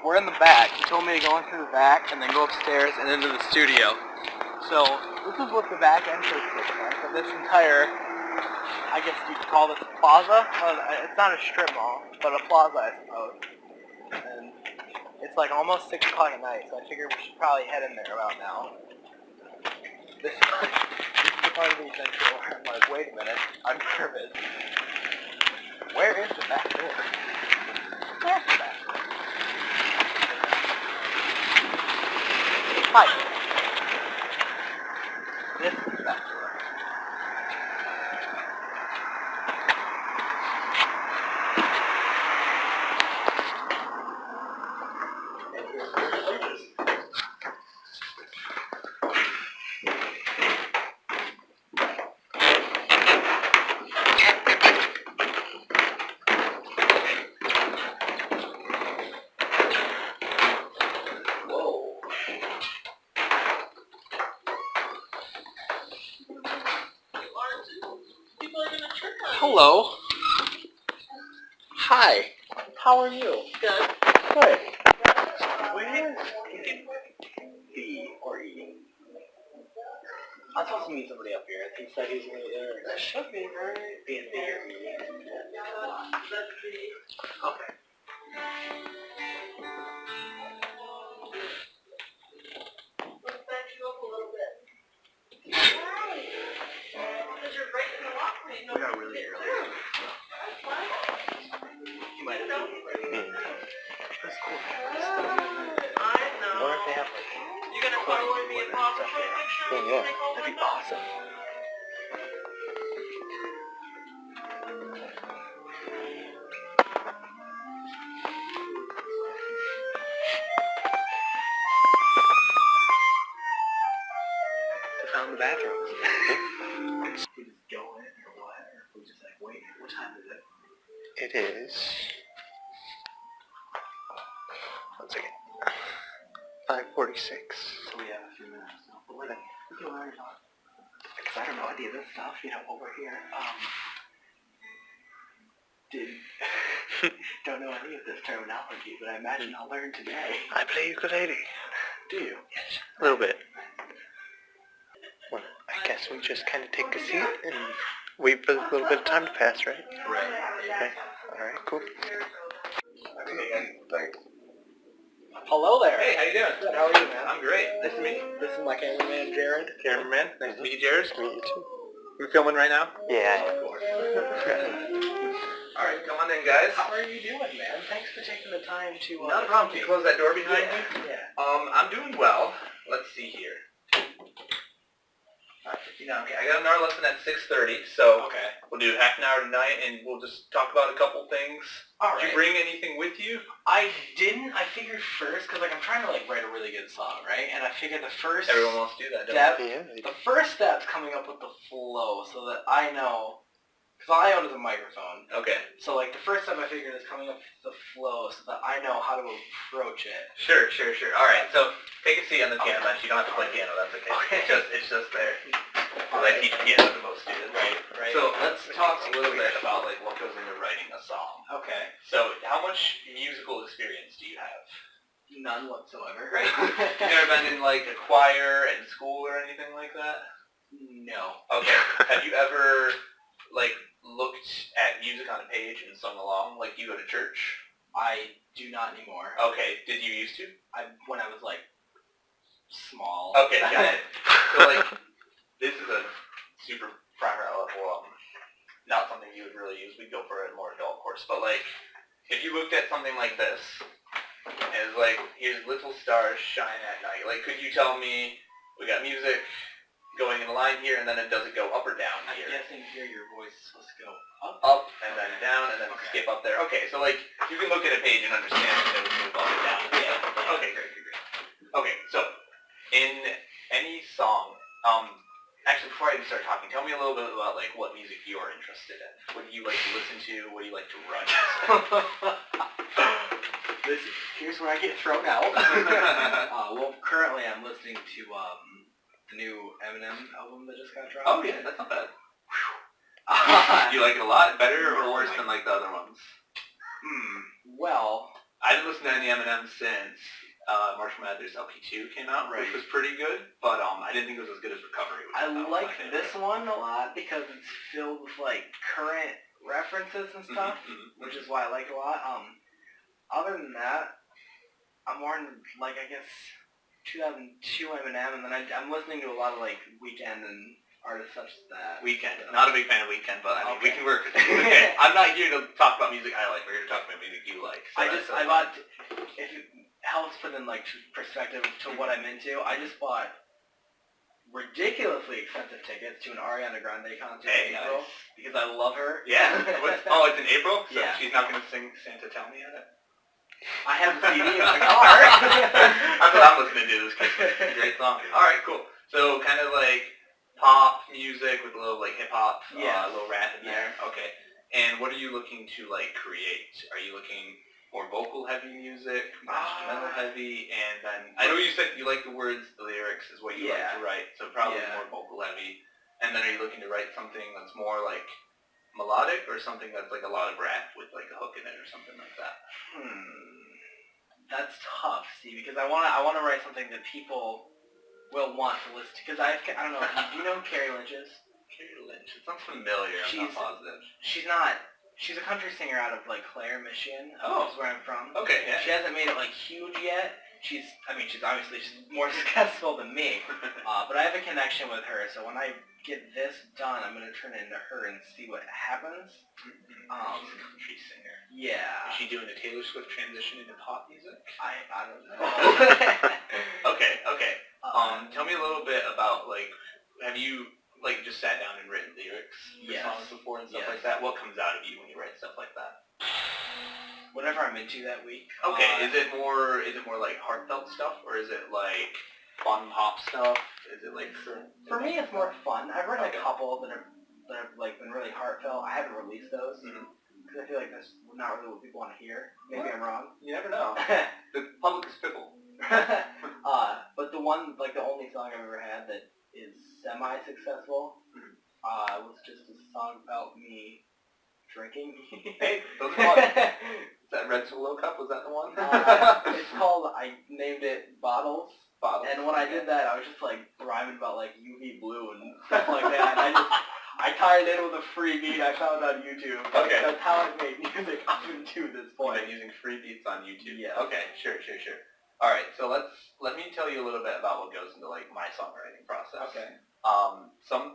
we're in the back. He told me to go into the back and then go upstairs and into the studio. So this is what the back entrance looks like. And this entire, I guess you could call this a plaza. Well, it's not a strip mall, but a plaza, I suppose. And it's like almost 6 o'clock at night, so I figured we should probably head in there about now. This is the part of the adventure where I'm like, wait a minute, I'm nervous. Where is the back door? Where's the back door? Hi. This is the back door. And here's where the door is. Hello. Hi. How are you? Good. Good. Where is B or E? I'm supposed to meet somebody up here. He said he's going to be there. That should be right. B and B or E. Okay. Let's back you up a little bit. Because you're right in the walkway. We got really early. You might have to be ready. That's cool. I know. What if they have like... You gonna follow me and pause for a picture? Yeah, that'd be awesome. I found the bathrooms. We just go in or what? Or if we just like wait? What time is it? It is... One second. 5:46. So we have a few minutes. But like, we can learn about... Because I don't know any of this stuff, you know, over here. Don't know any of this terminology, but I imagine I'll learn today. I play ukulele. Do you? Yes. A little bit. Well, I guess we just kind of take a seat and wait for a little bit of time to pass, right? Right. Okay. Alright, cool. Hello there. Hey, how you doing? Good, how are you, man? I'm great. Nice to meet you. This is my cameraman, Jared. Cameraman, nice to meet you, Jared. Nice to meet you, too. We filming right now? Yeah. Of course. Alright, come on in, guys. How are you doing, man? Thanks for taking the time to... Not a problem. Can you close that door behind Yeah. you? Yeah. I'm doing well. Let's see here. Okay, I got another lesson at 6:30, so Okay. we'll do half an hour tonight, and we'll just talk about a couple things. All Did you right. bring anything with you? I didn't. I figured first, because like I'm trying to like write a really good song, right? And I figured the first Everyone wants to do that, don't step, they? the first step's coming up with the flow, so that I know, because all I own is a microphone. Okay. So like the first step I figured is coming up with the flow, so that I know how to approach it. Sure. Alright, so take a seat on the Okay. piano bench. You don't have to play piano, that's okay. Okay. It's just there. Because I teach piano to most students. Right. So let's talk a little bit about like what goes into writing a song. Okay. So how much musical experience do you have? None whatsoever. Right. You never been in like a choir in school or anything like that? No. Okay. Have you ever like looked at music on a page and sung along like you go to church? I do not anymore. Okay. Did you used to? When I was like small. Okay, got it. So like this is a super primer level, not something you would really use. We'd go for a more adult course. But like, if you looked at something like this, and it's like, here's little stars shine at night. Like, could you tell me, we got music going in a line here, and then does it go up or down I'm here? guessing here your voice is supposed to go up. Up, and then down, and then Okay. skip up there. Okay, so like, you can look at a page and understand that it would move up and down. Yeah. Okay, great. Okay, so, in any song, actually, before I even start talking, tell me a little bit about like what music you're interested in. What do you like to listen to? What do you like to write? Here's where I get thrown out. Well, currently I'm listening to the new Eminem album that just got dropped. Oh yeah, that's not bad. Do you like it a lot? Better or worse than like the other ones? Well, I haven't listened to any Eminem since Marshall Mathers LP2 came out, Right. which was pretty good, but I didn't think it was as good as Recovery. Which I was like my favorite. this one a lot because it's filled with like current references and stuff, which is why I like it a lot. Other than that, I'm more in like I guess 2002 Eminem, and then I'm listening to a lot of like Weeknd and artists such as that. Weeknd. Not a big fan of Weeknd, but I mean, we Okay. can work with it. Okay. I'm not here to talk about music I like. We're here to talk about music you like. So I bought, if it helps put in like perspective to what I'm into, I just bought ridiculously expensive tickets to an Ariana Grande concert in April because I love her. Yeah. It's in April? So Yeah. she's not going to sing Santa Tell Me at it? I have the CD in my car. That's what I'm listening to this Christmas. It's a great song. Alright, cool. So kind of like pop music with a little like hip hop, Yeah. a little rap in there. Okay. And what are you looking to like create? Are you looking more vocal heavy music, more instrumental heavy, and then I know you said you like the words, the lyrics is what you like to write, so probably more vocal heavy. And then are you looking to write something that's more like melodic or something that's like a lot of rap with like a hook in it or something like that? That's tough, see, because I wanna write something that people will want to listen to. Because I don't know. Do you know who Carrie Lynch is? Carrie Lynch. It sounds familiar. I'm not positive. She's not. She's a country singer out of like Clare, Michigan. Oh. Is where I'm from. Okay. Yeah. She hasn't made it like huge yet. She's obviously more successful than me. But I have a connection with her, so when I get this done, I'm gonna turn it into her and see what happens. She's a country singer. Yeah. Is she doing a Taylor Swift transition into pop music? I don't know. Okay. Tell me a little bit about like, have you like just sat down and written lyrics for songs before and stuff like that? What comes out of you when you write stuff like that? Whatever I'm into that week. Okay, is it more like heartfelt stuff, or is it like fun pop stuff? Is it like for me it's more fun. I've written a couple that have like been really heartfelt. I haven't released those because I feel like that's not really what people want to hear. Maybe I'm wrong. You never know. The public is fickle. But the only song I've ever had that is semi-successful was just a song about me drinking. Hey, those are Is that Red Solo Cup? Was that the one? It's called, I named it Bottles. Bottles. And when I did that, I was just like rhyming about like UV blue and stuff like that. And I tied it in with a free beat I found on YouTube. Okay. That's how I've made music up until this point. You've been using free beats on YouTube. Yeah. Okay, sure. Alright, so let me tell you a little bit about what goes into like my songwriting process. Okay.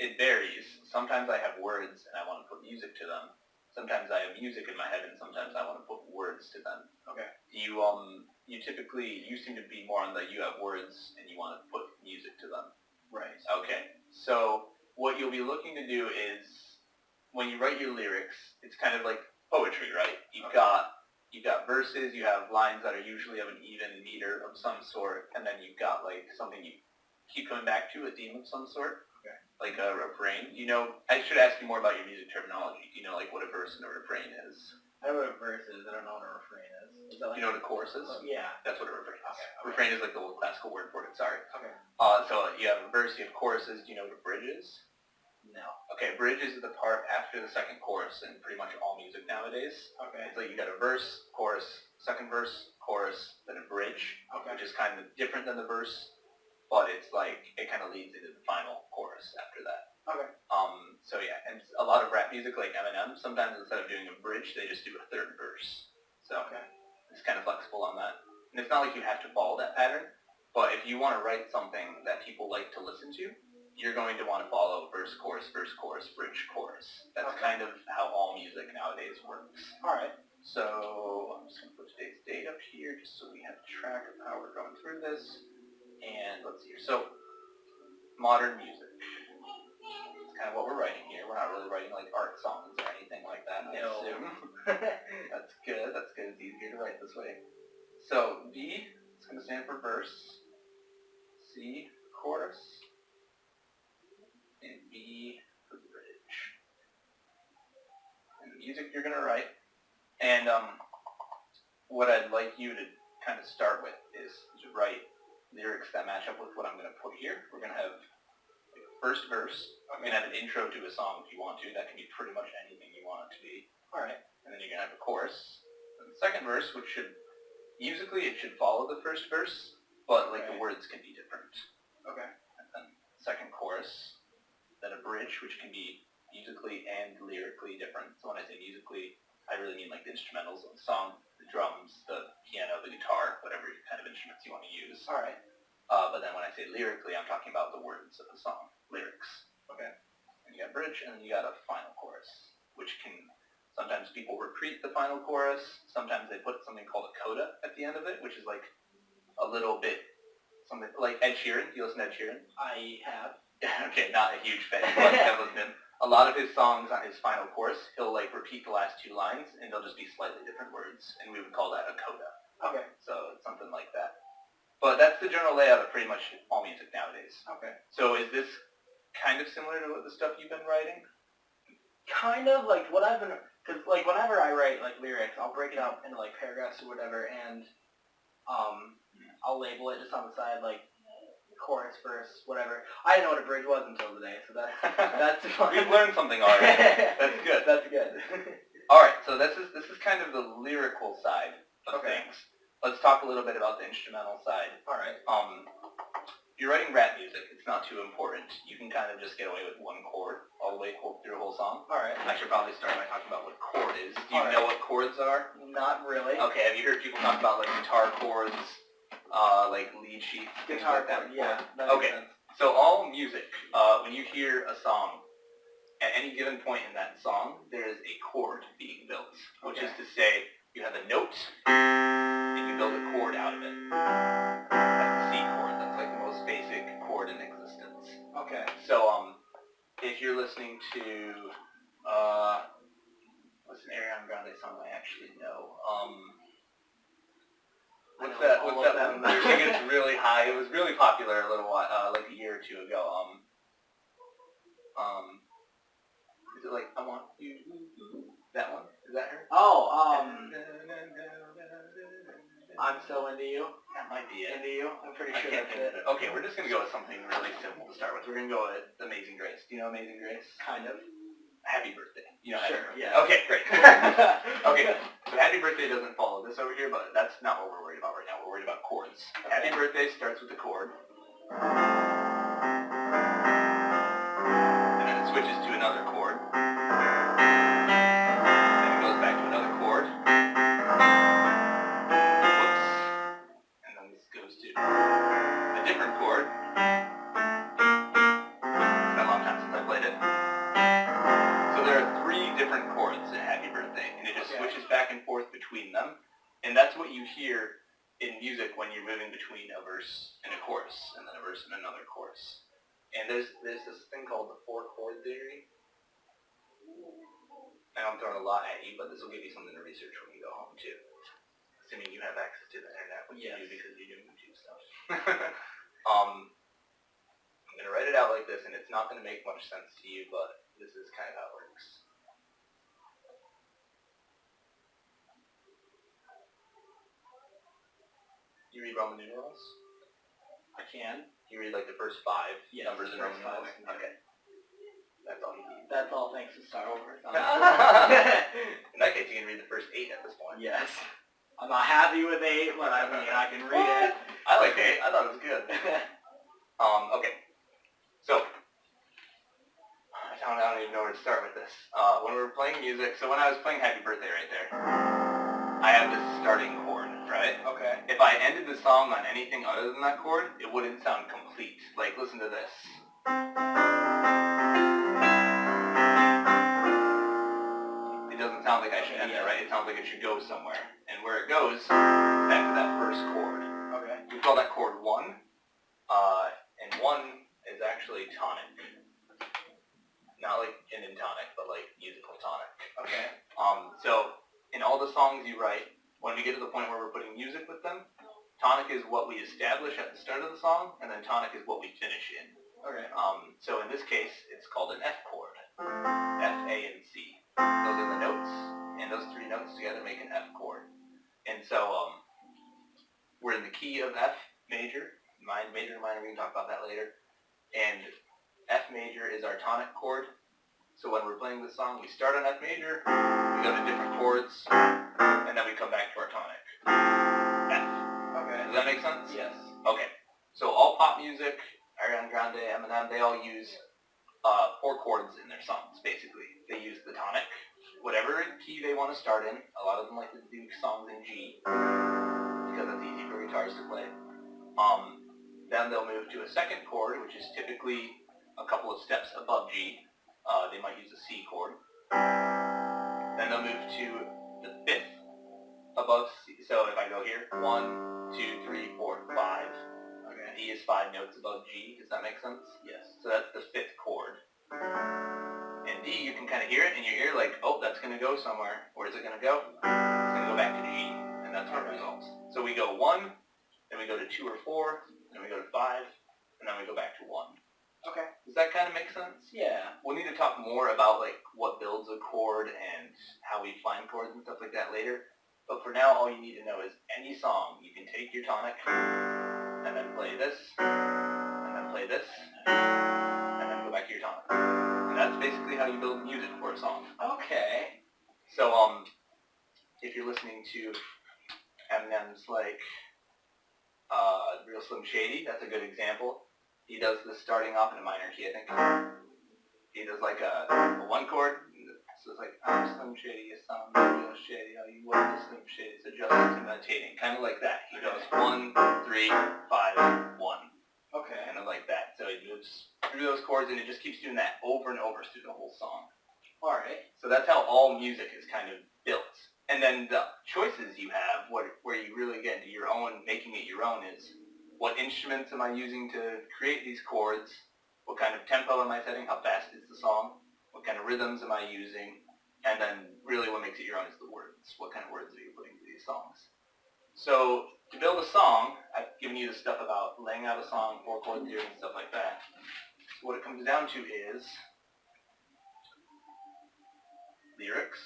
It varies. Sometimes I have words and I want to put music to them. Sometimes I have music in my head and sometimes I want to put words to them. Okay. You seem to be more on the you have words and you want to put music to them. Right. Okay. So what you'll be looking to do is when you write your lyrics, it's kind of like poetry, right? You've got verses, you have lines that are usually of an even meter of some sort, and then you've got like something you keep coming back to, a theme of some sort. Okay. Like a refrain. I should ask you more about your music terminology. Do you know like what a verse and a refrain is? I know what a verse is. I don't know what a refrain is. Is that Do you know what a chorus is? Yeah. That's what a refrain is. Okay. Refrain is like the old classical word for it. Sorry. Okay. So you have a verse, you have choruses. Do you know what a bridge is? No. Okay, bridge is the part after the second chorus in pretty much all music nowadays. Okay. It's like you got a verse, chorus, second verse, chorus, then a bridge, which is kind of different than the verse, but it's like, it kind of leads into the final chorus after that. Okay. So yeah, and a lot of rap music like Eminem, sometimes instead of doing a bridge, they just do a third verse. So it's kind of flexible on that. And it's not like you have to follow that pattern, but if you want to write something that people like to listen to, you're going to want to follow verse, chorus, bridge, chorus. That's kind of how all music nowadays works. Alright. So I'm just going to put today's date up here just so we have track of how we're going through this. And let's see here. So modern music. That's kind of what we're writing here. We're not really writing like art songs or anything like that, I assume. That's good. It's easier to write this way. So V is going to stand for verse. C, chorus. And B for bridge. And the music you're going to write. And what I'd like you to kind of start with is to write lyrics that match up with what I'm going to put here. We're going to have like a first verse. I'm going to have an intro to a song if you want to. That can be pretty much anything you want it to be. Alright. And then you're going to have a chorus. And the second verse, which should musically it should follow the first verse, but like the Okay. words can be different. Okay. And then second chorus, then a bridge, which can be musically and lyrically different. So when I say musically, I really mean like the instrumentals of the song, the drums, the piano, the guitar, whatever kind of instruments you want to use. All right. But then when I say lyrically, I'm talking about the words of the song, lyrics. Okay. And you got bridge, and then you got a final chorus, which can, sometimes people repeat the final chorus, sometimes they put something called a coda at the end of it, which is like a little bit, something like Ed Sheeran. You listen to Ed Sheeran? I have. Okay, not a huge fan, but I've listened to him. A lot of his songs on his final chorus, he'll like repeat the last two lines, and they'll just be slightly different words, and we would call that a coda. Okay. So it's something like that. But that's the general layout of pretty much all music nowadays. Okay. So is this kind of similar to the stuff you've been writing? Kind of like what I've been, because like whenever I write like lyrics, I'll break it up into like paragraphs or whatever, and I'll label it just on the side like chorus, verse, whatever. I didn't know what a bridge was until today, so that's fun. We've learned something already. That's good. That's good. All right, so this is kind of the lyrical side of Okay. things. Let's talk a little bit about the instrumental side. All right. If you're writing rap music, it's not too important. You can kind of just get away with one chord all the way through a whole song. All right. I should probably start by talking about what chord is. Do you All right. know what chords are? Not really. Okay, have you heard people talk about like guitar chords, like lead sheets, things Guitar like that? chord. Yeah. That Okay. makes sense. So all music, when you hear a song, at any given point in that song, there is a chord being built, which is to say you have a note and you build a chord out of it. That's the C chord. That's like the most basic chord in existence. Okay. So if you're listening to what's an Ariana Grande song I actually know? What's that one? Their singing is really high. It was really popular a little while, like a year or two ago. Is it like I want you? That one? Is that her? Oh, I'm so into you. That might be it. Into you. I'm pretty I sure can't that's think of it. it. Okay, we're just gonna go with something really simple to start with. We're gonna go with Amazing Grace. Do you know Amazing Grace? Kind of. Happy Birthday. You know Sure, Happy Birthday. yeah. Okay, great. Okay, so Happy Birthday doesn't follow this over here, but that's not what we're worried about right now. We're worried about chords. Happy Birthday starts with a chord. And then it switches to another chord. Then it goes back to another chord. Whoops. And then this goes to a different chord. It's been a long time since I played it. So there are three different chords in Happy Birthday, and it just switches back and forth between them. And that's what you hear in music when you're moving between a verse and a chorus, and then a verse and another chorus. And there's this thing called the four-chord theory. And I'm throwing a lot at you, but this will give you something to research when you go home too. Assuming you have access to the internet, which you do because you're doing YouTube stuff. I'm going to write it out like this, and it's not going to make much sense to you, but this is kind of how it works. You read Roman numerals? I can. You read like the first five numbers in first Roman five. numerals? Okay. That's all you need. That's all thanks to Star Wars. In that case, you can read the first 8 at this point. Yes. I'm not happy with 8, but I mean, I can read it. I like 8. I thought it was good. Okay. So, I don't even know where to start with this. When we were playing music, so when I was playing Happy Birthday right there, I have this starting chord, right? Okay. If I ended the song on anything other than that chord, it wouldn't sound complete. Like, listen to this. It doesn't sound like I should end there, right? It sounds like it should go somewhere. And where it goes, back to that first chord. Okay. We call that chord 1. And 1 is actually tonic. Not like gin and tonic, but like musical tonic. Okay. So in all the songs you write, when we get to the point where we're putting music with them, tonic is what we establish at the start of the song, and then tonic is what we finish in. Okay. So in this case, it's called an F chord. F, A, and C. Those are the notes, and those 3 notes together make an F chord. And so we're in the key of F major, major and minor, we can talk about that later. And F major is our tonic chord. So when we're playing this song, we start on F major, we go to different chords, and then we come back to our tonic. make sense? Yes. Okay. So all pop music, Ariana Grande, Eminem, they all use 4 chords in their songs, basically. They use the tonic, whatever key they want to start in. A lot of them like to do songs in G, because it's easy for guitars to play. Then they'll move to a second chord, which is typically a couple of steps above G. They might use a C chord. Then they'll move to the 5th above C. So if I go here, 1, 2, 3, 4, 5. Okay. D is 5 notes above G. Does that make sense? Yes. So that's the 5th chord. And D, you can kind of hear it in your ear, like, oh, that's going to go somewhere. Where is it going to go? It's going to go back to G, and that's where it resolves. So we go 1, then we go to 2 or 4, then we go to 5, and then we go back to 1. Okay. Does that kind of make sense? Yeah. We'll need to talk more about like what builds a chord and how we find chords and stuff like that later. But for now, all you need to know is any song, you can take your tonic, and then play this, and then play this, and then go back to your tonic. And that's basically how you build music for a song. Okay. So, if you're listening to Eminem's like Real Slim Shady, that's a good example. He does this starting off in a minor key, I think. He does like a 1 chord. So it's like, I'm Slim Shady, you sound real shady, how you want the Slim Shady, so just imitating. Kind of like that. He goes 1, 3, 5, 1. Okay. Kind of like that. So he moves through those chords and it just keeps doing that over and over through the whole song. Alright. So that's how all music is kind of built. And then the choices you have, where you really get into your own, making it your own, is what instruments am I using to create these chords? What kind of tempo am I setting? How fast is the song? What kind of rhythms am I using? And then really what makes it your own is the words. What kind of words are you putting to these songs? So to build a song, I've given you the stuff about laying out a song, 4 chord theory and stuff like that. So what it comes down to is lyrics,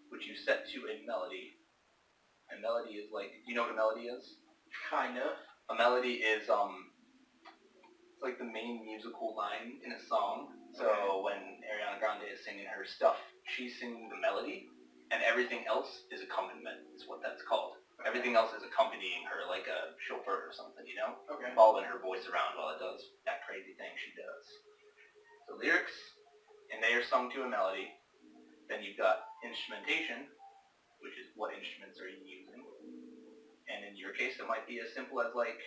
which you set to a melody. A melody is like, do you know what a melody is? Kind of. A melody is it's like the main musical line in a song. So when Ariana Grande is singing her stuff, she's singing the melody, and everything else is accompaniment, is what that's called. Everything else is accompanying her, like a chauffeur or something, you know? Okay. Following her voice around while it does that crazy thing she does. So lyrics, and they are sung to a melody. Then you've got instrumentation, which is what instruments are you using. And in your case, it might be as simple as like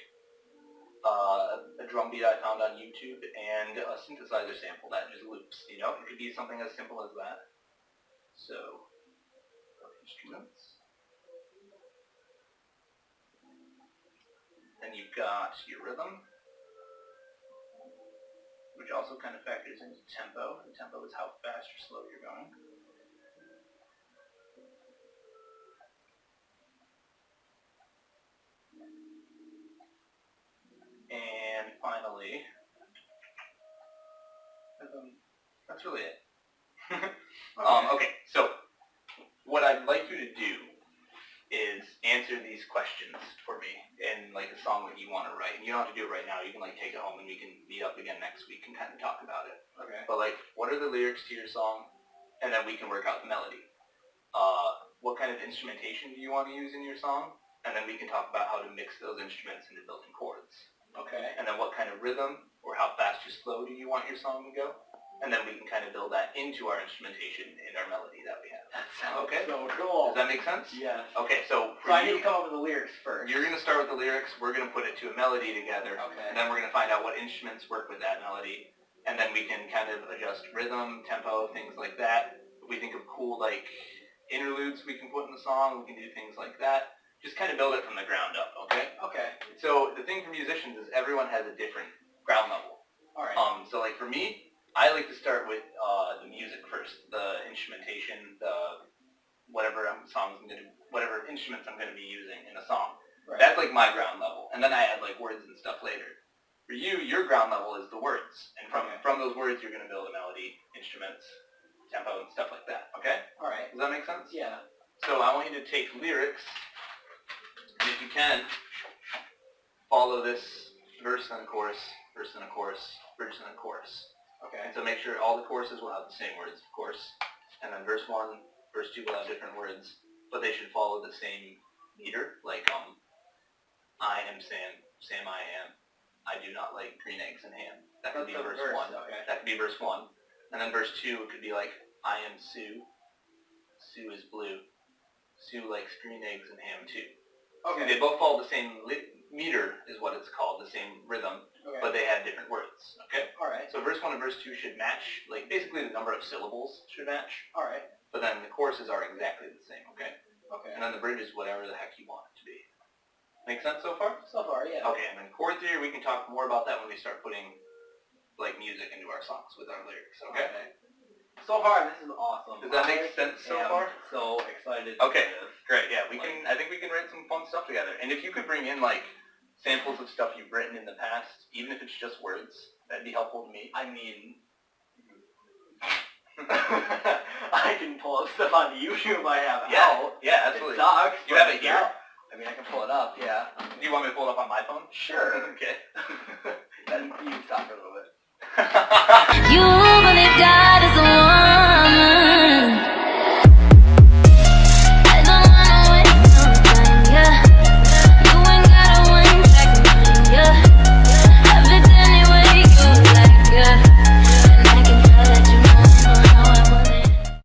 a drum beat I found on YouTube and a synthesizer sample that just loops, you know? It could be something as simple as that. So, instruments. Then you've got your rhythm, which also kind of factors into tempo. And tempo is how fast or slow you're going. And finally, that's really it. Okay, so what I'd like you to do is answer these questions for me in like a song that you want to write. And you don't have to do it right now. You can like take it home and we can meet up again next week and kind of talk about it. Okay. But like, what are the lyrics to your song? And then we can work out the melody. What kind of instrumentation do you want to use in your song? And then we can talk about how to mix those instruments into building chords. Okay. And then what kind of rhythm or how fast or slow do you want your song to go? And then we can kind of build that into our instrumentation and our melody that we have. That sounds Okay. so cool. Does that make sense? Yes. Okay, so So I need to come up with the lyrics first. you're going to start with the lyrics, we're going to put it to a melody together, Okay. and then we're going to find out what instruments work with that melody, and then we can kind of adjust rhythm, tempo, things like that. If we think of cool, like, interludes we can put in the song, we can do things like that. Just kind of build it from the ground up, okay? Okay. So the thing for musicians is everyone has a different ground level. Alright. So like for me, I like to start with the music first, the instrumentation, the whatever whatever instruments I'm going to be using in a song. Right. That's like my ground level, and then I add like words and stuff later. For you, your ground level is the words, and from those words you're going to build a melody, instruments, tempo, and stuff like that. Okay? Alright. Does that make sense? Yeah. So I want you to take lyrics, and if you can, follow this verse and a chorus, verse and a chorus, verse and a chorus. Okay. And so make sure all the choruses will have the same words, of course. And then verse 1, verse 2 will have different words, but they should follow the same meter. Like, I am am Sam. Sam I am. I do not like green eggs and ham. That could That's be the verse verse, 1. okay. That could be verse 1. And then verse 2 could be like, I am Sue. Sue is blue. Sue likes green eggs and ham too. Okay. They both follow the same meter, is what it's called, the same rhythm, Okay. but they have different words. Okay. All right. So verse 1 and verse 2 should match, like basically the number of syllables should match, All right. but then the choruses are exactly the same. Okay. Okay. And then the bridge is whatever the heck you want it to be. Make sense so far? So far, yeah. Okay, and then chord theory, we can talk more about that when we start putting like music into our songs with our lyrics. Okay. So far, this is awesome. Does that make sense so am far? So excited. Okay. For this. Great, yeah, we can. I think we can write some fun stuff together. And if you could bring in like samples of stuff you've written in the past, even if it's just words, that'd be helpful to me. I mean, I can pull up stuff on YouTube. I have out. Yeah, absolutely. It sucks. You but have it it's here? out. I mean, I can pull it up. Yeah. Do you want me to pull it up on my phone? Sure. Okay. Then you can stop for a little bit. You